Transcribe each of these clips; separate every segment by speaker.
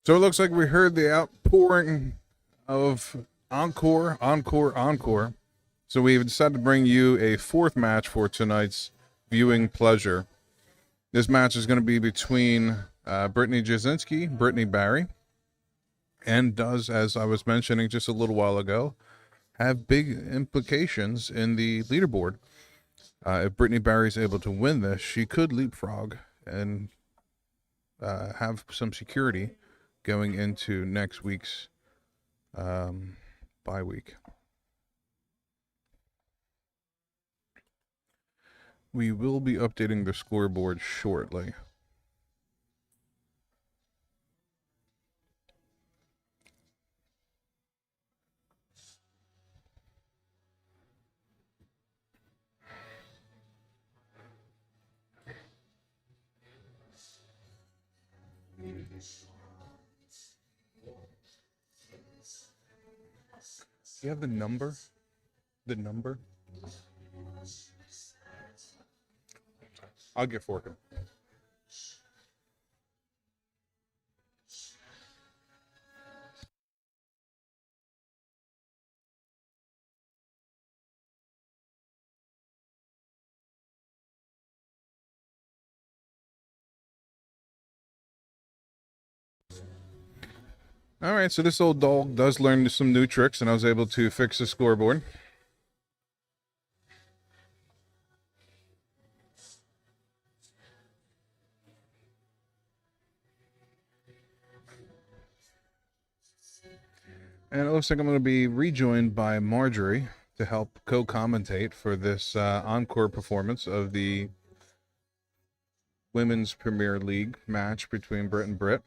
Speaker 1: So it looks like we heard the outpouring of encore, encore, encore. So we've decided to bring you a fourth match for tonight's viewing pleasure. This match is going to be between Brittany Jasinski, Brittany Barry, and does, as I was mentioning just a little while ago, have big implications in the leaderboard. If Brittany Barry is able to win this, she could leapfrog and have some security going into next week's bye week. We will be updating the scoreboard shortly. You have the number? The number? I'll get Forkin. All right, so this old dog does learn some new tricks, and I was able to fix the scoreboard. And it looks like I'm going to be rejoined by Marjorie to help co-commentate for this encore performance of the Women's Premier League match between Britt and Britt.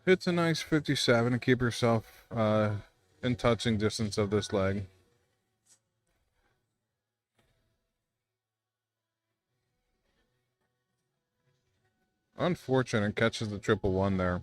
Speaker 1: Hits a nice 57 to keep herself in touching distance of this leg. Unfortunate, catches the 111 there.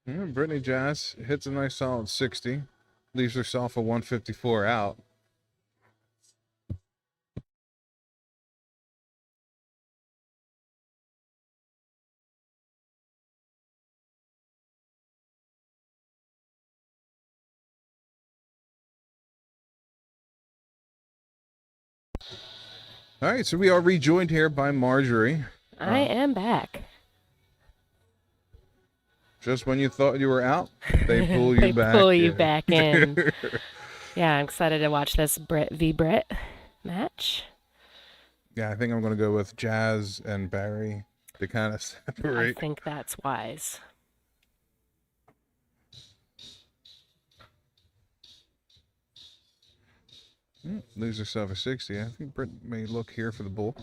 Speaker 1: Yeah, Brittany Jazz hits a nice solid 60, leaves herself a 154 out. All right, so we are rejoined here by Marjorie.
Speaker 2: I am back.
Speaker 1: Just when you thought you were out, they pull you back.
Speaker 2: Pull you back in. Yeah, I'm excited to watch this Britt v. Britt match.
Speaker 1: Yeah, I think I'm going to go with Jazz and Barry to kind of separate.
Speaker 2: I think that's wise.
Speaker 1: Lose herself a 60. I think Britt may look here for the bull.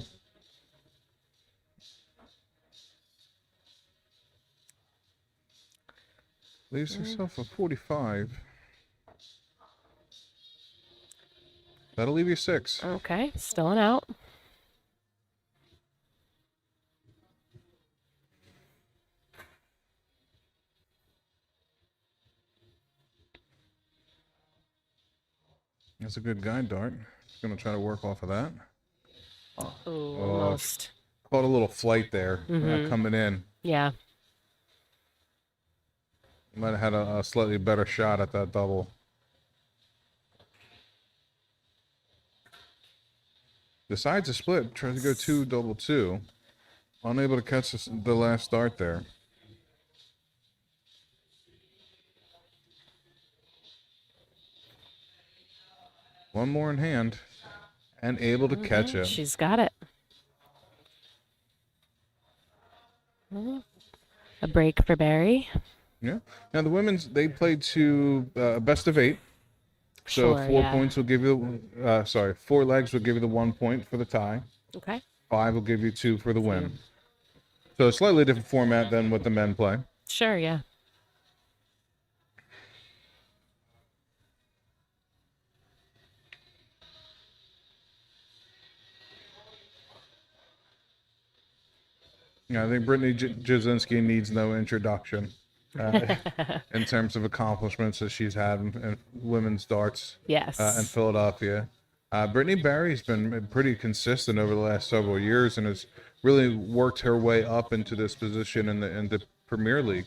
Speaker 1: Leaves herself a 45. That'll leave you 6.
Speaker 2: Okay, still an out.
Speaker 1: That's a good guide dart. Going to try to work off of that.
Speaker 2: Ooh, almost.
Speaker 1: Caught a little flight there coming in.
Speaker 2: Yeah.
Speaker 1: Might have had a slightly better shot at that double. Decides to split. Tries to go 2 double 2. Unable to catch the last dart there. One more in hand. And able to catch it.
Speaker 2: She's got it. A break for Barry.
Speaker 1: Yeah. Now the women's, they played to best of 8. So
Speaker 2: Sure,
Speaker 1: 4
Speaker 2: yeah.
Speaker 1: points will give you, 4 legs will give you the 1 point for the tie.
Speaker 2: Okay.
Speaker 1: 5 will give you 2 for the win. So a slightly different format than what the men play.
Speaker 2: Sure, yeah.
Speaker 1: Yeah, I think Brittany Jasinski needs no introduction uh, in terms of accomplishments that she's had in women's darts
Speaker 2: Yes.
Speaker 1: in Philadelphia. Brittany Barry's been pretty consistent over the last several years and has really worked her way up into this position in the Premier League.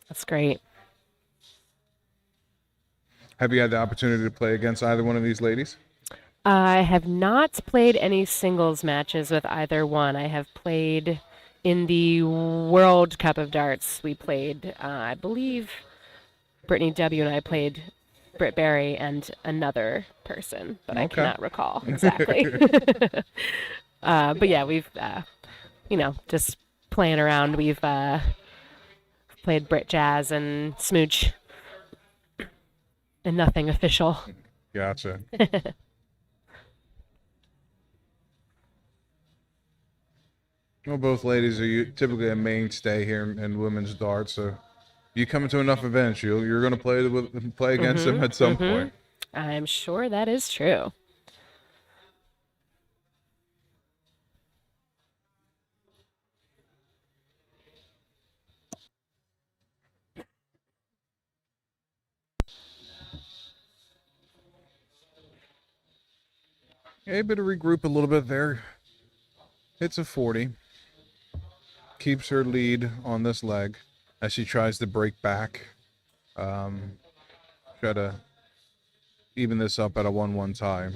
Speaker 2: That's great.
Speaker 1: Have you had the opportunity to play against either one of these ladies?
Speaker 2: I have not played any singles matches with either one. I have played in the World Cup of Darts. We played, I believe, Brittany W. and I played Britt Barry and another person, but I
Speaker 1: Okay.
Speaker 2: cannot recall exactly. But yeah, we've, just playing around. We've played Brit Jazz and Smooch, and nothing official.
Speaker 1: Gotcha. Well, both ladies are typically a mainstay here in women's darts. So you come into enough events, you're going to play against them at some point.
Speaker 2: I'm sure that is true.
Speaker 1: Able to regroup a little bit there. Hits a 40. Keeps her lead on this leg as she tries to break back. Try to even this up at a 1-1 tie.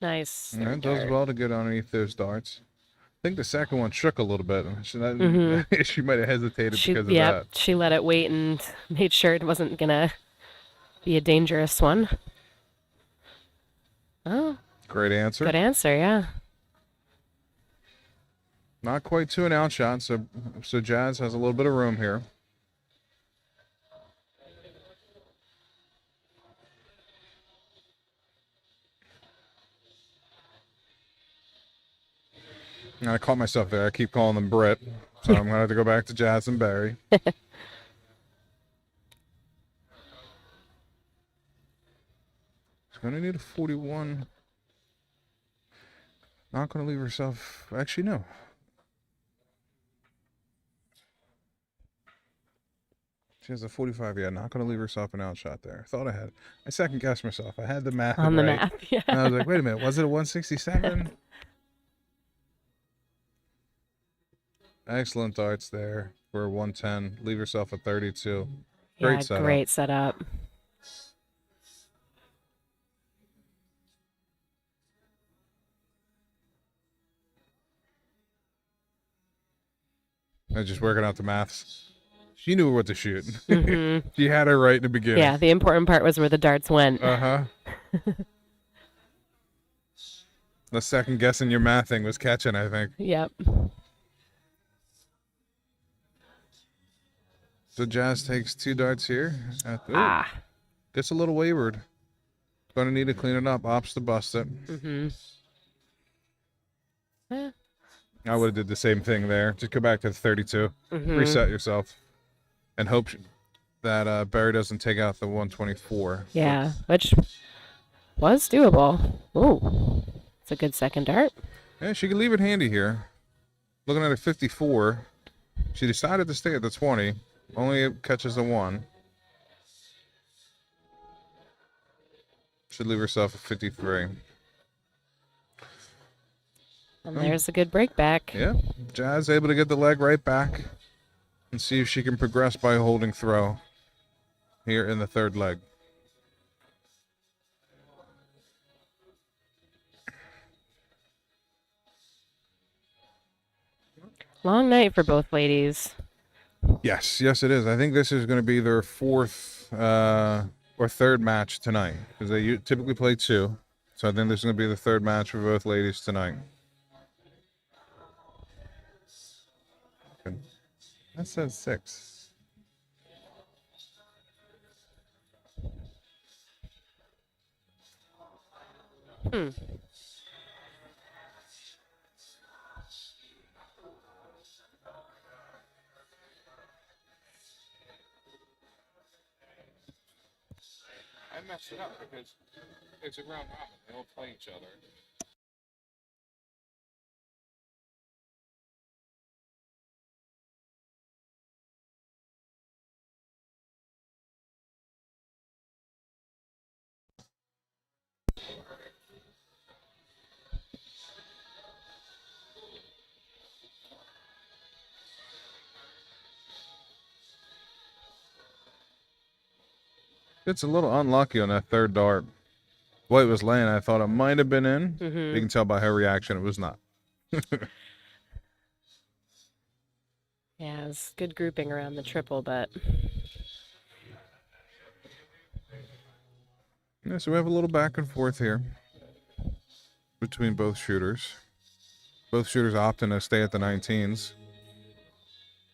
Speaker 2: Nice.
Speaker 1: Yeah,
Speaker 2: third
Speaker 1: it does
Speaker 2: dart.
Speaker 1: well to get underneath those darts. I think the second one shook a little bit. She might have hesitated
Speaker 2: She,
Speaker 1: because of
Speaker 2: yeah,
Speaker 1: that.
Speaker 2: she let it wait and made sure it wasn't gonna be a dangerous one. Oh,
Speaker 1: Great answer.
Speaker 2: good answer. Yeah.
Speaker 1: Not quite to an out shot, so Jazz has a little bit of room here. And I caught myself there. I keep calling them Brit, so I'm gonna have to go back to Jazz and Barry. She's gonna need a 41. Not gonna leave herself. Actually, no. She has a 45. Yeah, not gonna leave herself an outshot there. I second guessed myself. I had the math
Speaker 2: On the
Speaker 1: right.
Speaker 2: map. Yeah.
Speaker 1: And I was like, wait a minute, was it a 167? Excellent darts there for 110. Leave yourself a 32. Great
Speaker 2: Yeah,
Speaker 1: setup.
Speaker 2: great setup.
Speaker 1: I was just working out the maths. She knew what to shoot. She had her right in the beginning.
Speaker 2: Yeah, the important part was where the darts went.
Speaker 1: Uh-huh. The second guessing your math thing was catching, I think.
Speaker 2: Yep.
Speaker 1: So Jazz takes 2 darts here.
Speaker 2: Ah.
Speaker 1: Gets a little wayward. Gonna need to clean it up. Opts to bust it.
Speaker 2: Eh,
Speaker 1: I would have did the same thing there. Just go back to the 32. Reset yourself. And hope that Barry doesn't take out the 124.
Speaker 2: yeah, which was doable. Ooh, it's a good second dart.
Speaker 1: Yeah, she can leave it handy here. Looking at a 54. She decided to stay at the 20. Only catches the 1. Should leave herself a 53.
Speaker 2: And there's a good break back.
Speaker 1: Yeah, Jazz able to get the leg right back and see if she can progress by holding throw here in the third leg.
Speaker 2: Long night for both ladies.
Speaker 1: Yes, it is. I think this is going to be their fourth or third match tonight because they typically play two. So I think this is going to be the third match for both ladies tonight. That says 6.
Speaker 2: Hmm.
Speaker 1: I messed it up because it's a round robin. They all play each other. It's a little unlucky on that third dart. White was laying. I thought it might have been in.
Speaker 2: Mm-hmm.
Speaker 1: You can tell by her reaction it was not.
Speaker 2: Yeah, it's good grouping around the triple, but
Speaker 1: Yeah, so we have a little back and forth here between both shooters. Both shooters opting to stay at the 19s.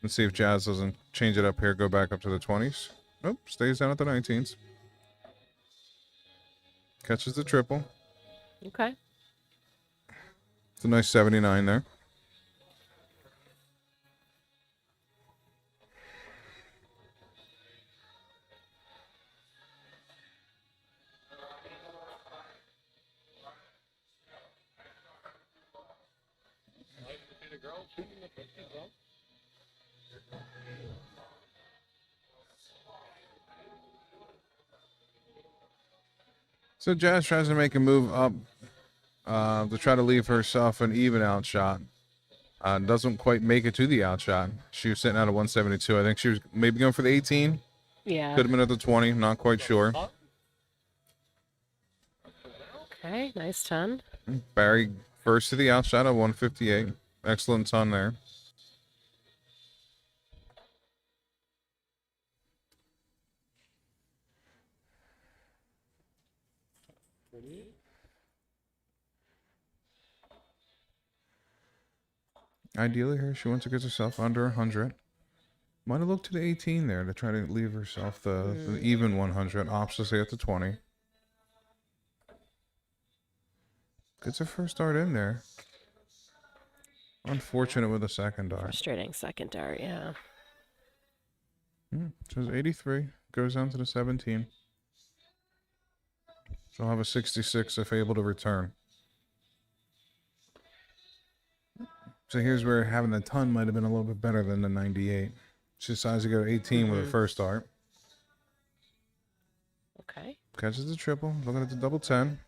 Speaker 1: Let's see if Jazz doesn't change it up here, go back up to the 20s. Nope, stays down at the 19s. Catches the triple.
Speaker 2: okay.
Speaker 1: It's a nice 79 there. So Jazz tries to make a move up to try to leave herself an even out shot. Doesn't quite make it to the out shot. She was sitting at a 172. I think she was maybe going for the 18.
Speaker 2: Yeah.
Speaker 1: Could have been at the 20. Not quite sure.
Speaker 2: Okay, nice ton.
Speaker 1: Barry first to the out shot at 158. Excellent ton there. Ideally here, she wants to get herself under 100. Might have looked to the 18 there to try to leave herself the even 100. Opts to stay at the 20. Gets her first dart in there. Unfortunate with the second dart.
Speaker 2: Frustrating second dart, yeah.
Speaker 1: Says 83. Goes down to the 17. She'll have a 66 if able to return. So here's where having the ton might have been a little bit better than the 98. She decides to go 18 with the first dart.
Speaker 2: Okay.
Speaker 1: Catches the triple. Looking at the double 10.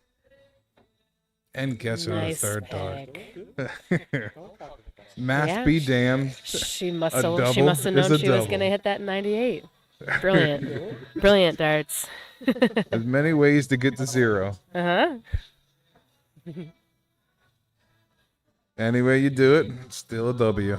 Speaker 1: And gets it with a
Speaker 2: Nice
Speaker 1: third
Speaker 2: pick.
Speaker 1: dart. Math
Speaker 2: Yeah,
Speaker 1: be damned.
Speaker 2: She must
Speaker 1: A
Speaker 2: have. She
Speaker 1: double
Speaker 2: must have
Speaker 1: is
Speaker 2: known
Speaker 1: a
Speaker 2: she was
Speaker 1: double.
Speaker 2: gonna hit that 98. Brilliant, brilliant darts.
Speaker 1: There's many ways to get to 0.
Speaker 2: Uh huh.
Speaker 1: Any way you do it, it's still a W.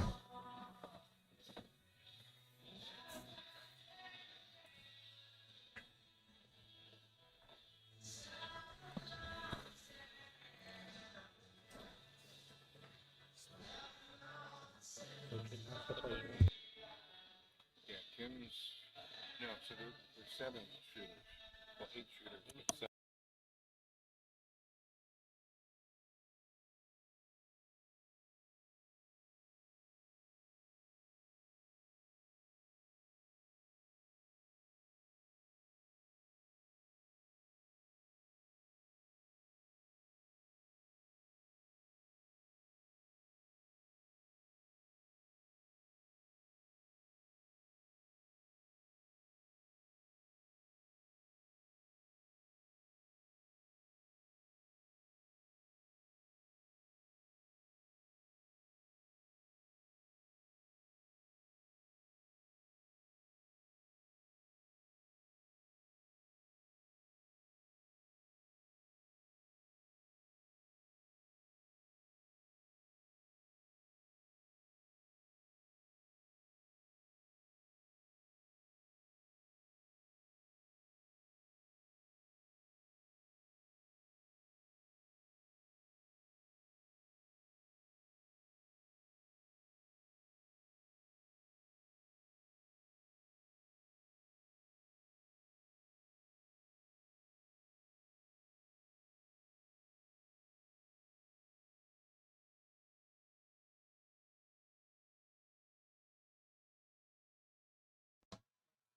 Speaker 1: Yeah, Kim's. No, so there's 7 shooters. Well, 8 shooters.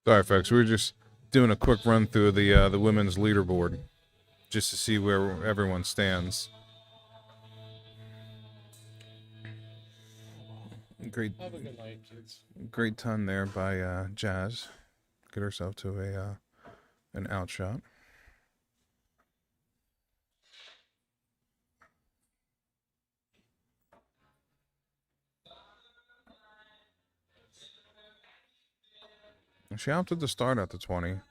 Speaker 1: Sorry, folks. We were just doing a quick run through the women's leaderboard, just to see where everyone stands. Great,
Speaker 3: Have a good night, kids.
Speaker 1: great ton there by Jazz. Get herself to an outshot. She opted to start at the 20.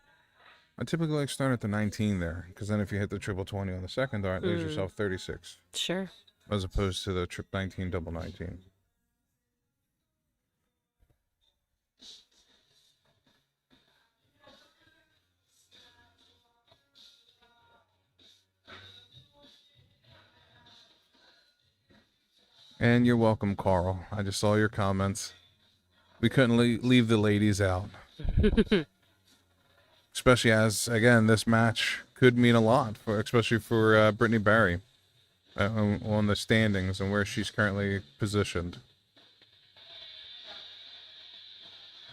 Speaker 1: I typically like starting at the 19 there, because then if you hit the triple 20 on the second dart, leaves yourself 36,
Speaker 2: Sure.
Speaker 1: as opposed to the trip 19 double 19. And you're welcome, Carl. I just saw your comments. We couldn't leave the ladies out. Especially as, again, this match could mean a lot, especially for Brittany Barry on the standings and where she's currently positioned.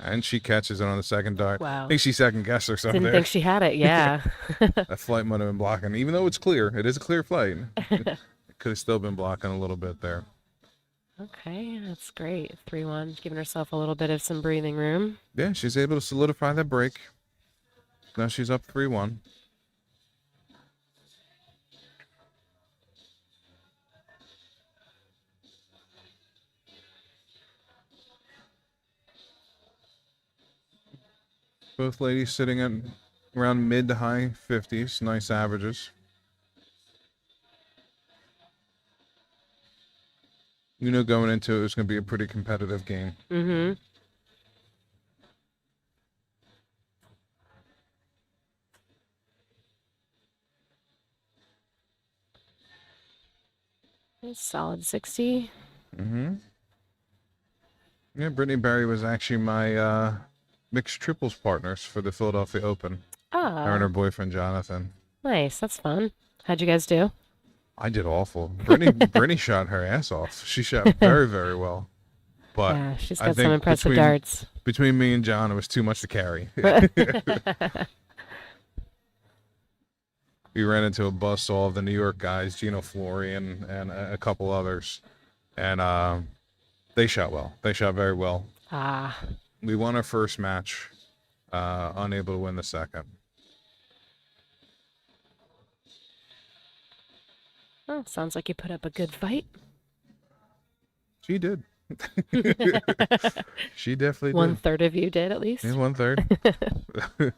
Speaker 1: And she catches it on the second dart.
Speaker 2: Wow.
Speaker 1: I think she second guessed herself
Speaker 2: Didn't
Speaker 1: there.
Speaker 2: think she had it. Yeah.
Speaker 1: That flight might have been blocking, even though it's clear. It is a clear flight. It could have still been blocking a little bit there.
Speaker 2: Okay, that's great. 3-1, giving herself a little bit of some breathing room.
Speaker 1: Yeah, she's able to solidify that break. Now she's up 3-1. Both ladies sitting at around mid to high 50s. Nice averages. You know, going into it was going to be a pretty competitive game.
Speaker 2: Mm-hmm. Solid 60.
Speaker 1: Mm-hmm. Yeah, Brittany Barry was actually my mixed triples partners for the Philadelphia Open. Her and her
Speaker 2: Ah,
Speaker 1: boyfriend, Jonathan.
Speaker 2: nice. That's fun. How'd you guys do?
Speaker 1: I did awful. Brittany shot her ass off. She shot very, very well. But
Speaker 2: Yeah, she's
Speaker 1: I
Speaker 2: got some
Speaker 1: think
Speaker 2: impressive
Speaker 1: between-
Speaker 2: darts.
Speaker 1: between me and John, it was too much to carry. We ran into a bus, all of the New York guys, Gino Florian and a couple others. And they shot well. They shot very well.
Speaker 2: Ah,
Speaker 1: We won our first match, unable to win the second.
Speaker 2: well, sounds like you put up a good fight.
Speaker 1: She did. She definitely did.
Speaker 2: 1/3 of you did, at least.
Speaker 1: Yeah, 1/3.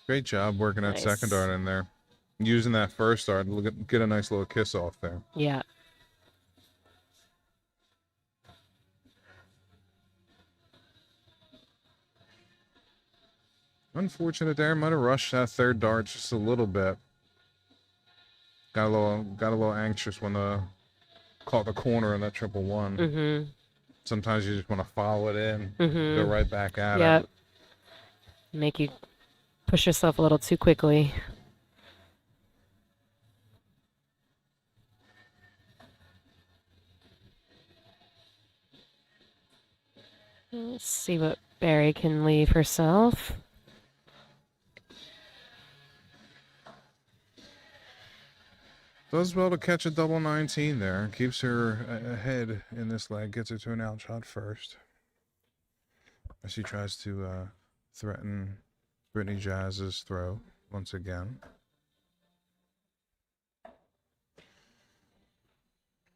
Speaker 1: Great job working that second
Speaker 2: Nice.
Speaker 1: dart in there. Using that first dart to get a nice little kiss off there.
Speaker 2: Yeah.
Speaker 1: Unfortunate there. Might have rushed that third dart just a little bit. Got a little anxious when caught the corner in that triple one.
Speaker 2: Mm-hmm.
Speaker 1: Sometimes you just want to follow it in,
Speaker 2: Mm-hmm.
Speaker 1: go right back at
Speaker 2: Yep.
Speaker 1: it.
Speaker 2: Make you push yourself a little too quickly. Let's see what Barry can leave herself.
Speaker 1: Does well to catch a double 19 there. Keeps her ahead in this leg. Gets her to an outshot first. As she tries to threaten Brittany Jazz's throw once again.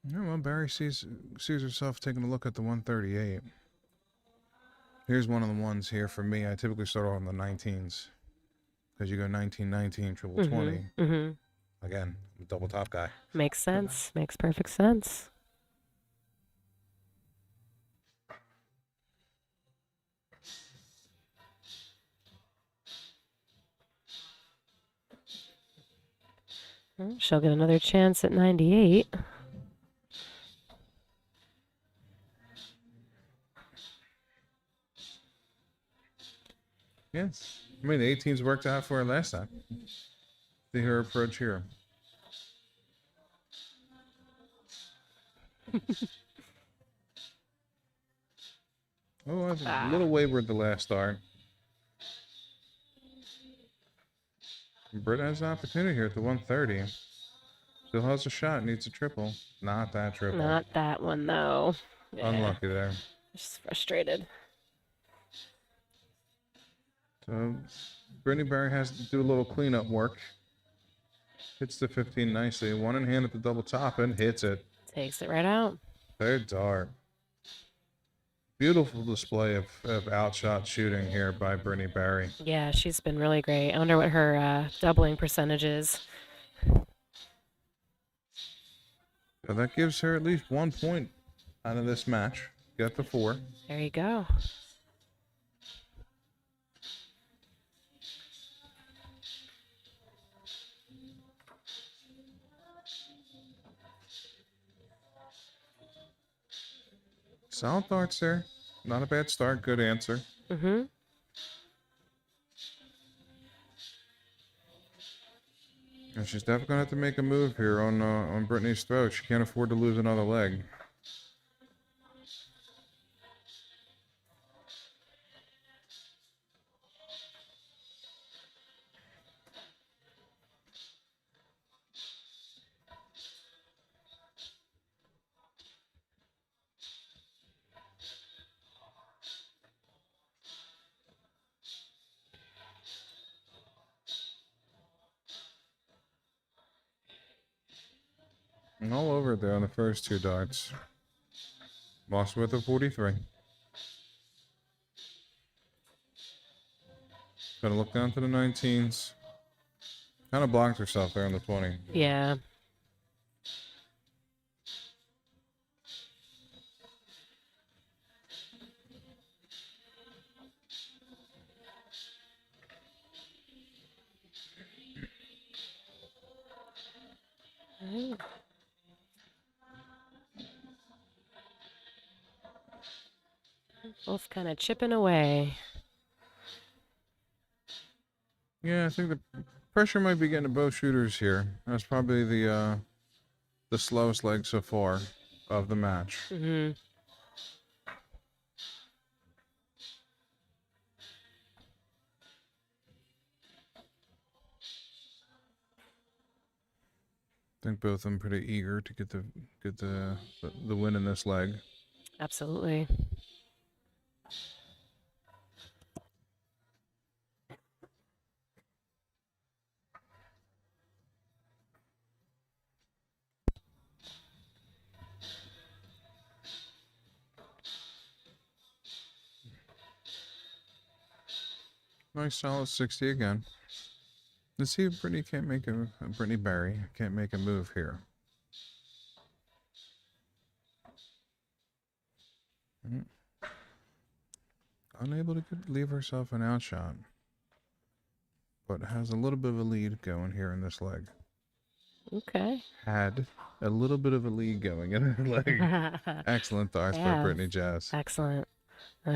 Speaker 1: Yeah, well, Barry sees herself taking a look at the 138. Here's one of the ones here for me. I typically start on the 19s. Because you go 19, 19, triple 20.
Speaker 2: Mm-hmm.
Speaker 1: Again, double top guy.
Speaker 2: Makes sense. Makes perfect sense. Well, she'll get another chance at 98.
Speaker 1: Yes. I mean, the 18s worked out for her last time. See her approach here. Oh, that's a little wayward the last start. Britt has an opportunity here at the 130. Still has a shot, needs a triple. Not that triple.
Speaker 2: Not that one, though. Yeah,
Speaker 1: Unlucky there.
Speaker 2: just frustrated.
Speaker 1: So, Brittany Barry has to do a little cleanup work. Hits the 15 nicely. One in hand at the double top and hits it.
Speaker 2: Takes it right out.
Speaker 1: Third dart. Beautiful display of outshot shooting here by Brittany Barry.
Speaker 2: Yeah, she's been really great. I wonder what her doubling percentage is.
Speaker 1: So that gives her at least 1 point out of this match. Got the 4.
Speaker 2: There you go.
Speaker 1: Solid darts there. Not a bad start. Good answer.
Speaker 2: Mm-hmm.
Speaker 1: And she's definitely gonna have to make a move here on Brittany's throat. She can't afford to lose another leg. And all over there on the first 2 darts. Lost with a 43. Gonna look down to the 19s. Kind of blocked herself there on the 20.
Speaker 2: Yeah. Alright. Both kind of chipping away.
Speaker 1: Yeah, I think the pressure might be getting to both shooters here. That's probably the slowest leg so far of the match.
Speaker 2: Mm-hmm.
Speaker 1: I think both of them pretty eager to get the win in this leg.
Speaker 2: Absolutely.
Speaker 1: Nice solid 60 again. Let's see if Brittany Barry can't make a move here. Unable to leave herself an outshot, but has a little bit of a lead going here in this leg.
Speaker 2: Okay.
Speaker 1: Had a little bit of a lead going in her leg. Excellent darts by Brittany Jazz.
Speaker 2: Excellent.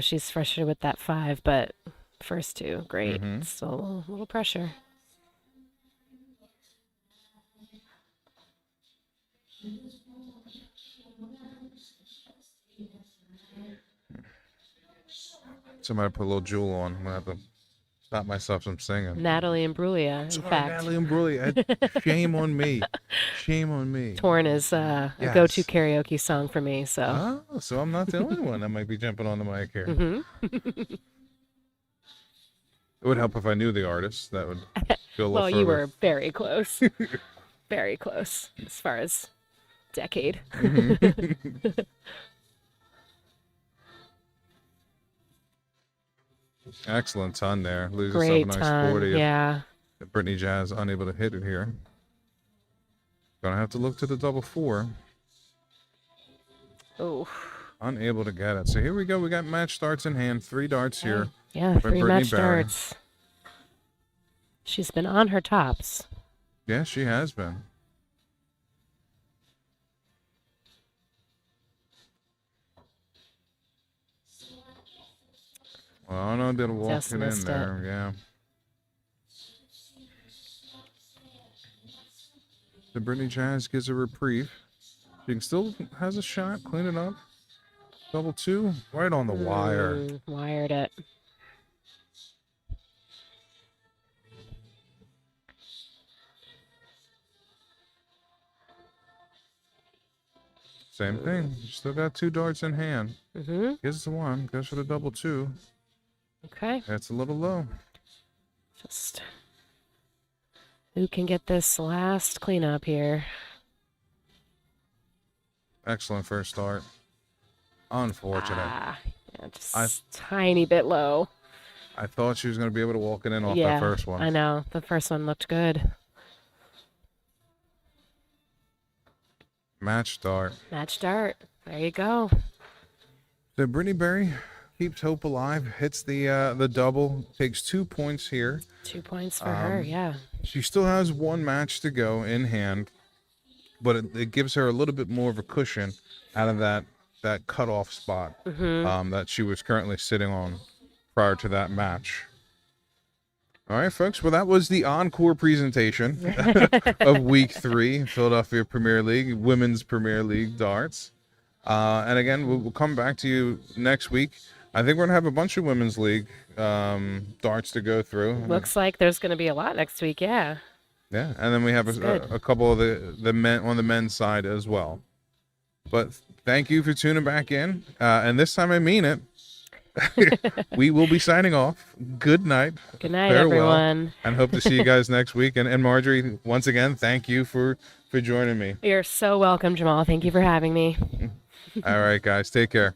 Speaker 2: She's frustrated with that 5, but first 2, great. Still a little pressure.
Speaker 1: Somebody put a little jewel on. I'm gonna have to stop myself from singing.
Speaker 2: Natalie Imbruglia, in
Speaker 1: Sorry,
Speaker 2: fact.
Speaker 1: Natalie Imbruglia. Shame on me. Shame on me.
Speaker 2: Torn is a go-to karaoke song for me, so.
Speaker 1: Oh, so I'm not the only one that might be jumping on the mic here. It would help if I knew the artist. That would feel a little
Speaker 2: Well,
Speaker 1: further.
Speaker 2: you were very close. Very close as far as decade.
Speaker 1: Excellent ton there. Loses
Speaker 2: Great
Speaker 1: herself a nice
Speaker 2: ton.
Speaker 1: 40.
Speaker 2: Yeah.
Speaker 1: Brittany Jazz unable to hit it here. Gonna have to look to the double 4.
Speaker 2: Oh.
Speaker 1: Unable to get it. So here we go. We got match starts in hand. 3 darts here.
Speaker 2: Yeah,
Speaker 1: by
Speaker 2: 3
Speaker 1: Brittany
Speaker 2: match
Speaker 1: Barry.
Speaker 2: darts. She's been on her tops.
Speaker 1: Yeah, she has been. Well, no, did walk
Speaker 2: Just
Speaker 1: it in
Speaker 2: missed it.
Speaker 1: there. Yeah. The Brittany Jazz gives a reprieve. She can still has a shot. Clean it up. Double two. Right on the wire.
Speaker 2: Wired it.
Speaker 1: Same thing. Still got 2 darts in hand.
Speaker 2: Mm-hmm.
Speaker 1: Gives the one. Goes for the double two.
Speaker 2: Okay.
Speaker 1: That's a little low.
Speaker 2: Just who can get this last cleanup here?
Speaker 1: Excellent first start. Unfortunate.
Speaker 2: Yeah, just tiny bit low.
Speaker 1: I thought she was going to be able to walk it in off that first one.
Speaker 2: I know. The first one looked good.
Speaker 1: Match start.
Speaker 2: Match start. There you go.
Speaker 1: So Brittany Berry keeps hope alive. Hits the double. Takes 2 points here.
Speaker 2: 2 points for her. Yeah.
Speaker 1: She still has 1 match to go in hand, but it gives her a little bit more of a cushion out of that cutoff spot that she was currently sitting on prior to that match. All right, folks. Well, that was the encore presentation of Week 3, Philadelphia Premier League, Women's Premier League darts. And again, we'll come back to you next week. I think we're going to have a bunch of Women's League darts to go through.
Speaker 2: Looks like there's going to be a lot next week. Yeah.
Speaker 1: Yeah, and then we have a couple of the men on the men's side as well. But thank you for tuning back in. And this time I mean it. We will be signing off. Good night.
Speaker 2: Good night,
Speaker 1: Farewell,
Speaker 2: everyone.
Speaker 1: and hope to see you guys next week. And Marjorie, once again, thank you for joining me.
Speaker 2: You're so welcome, Jamal. Thank you for having me.
Speaker 1: All right, guys. Take care.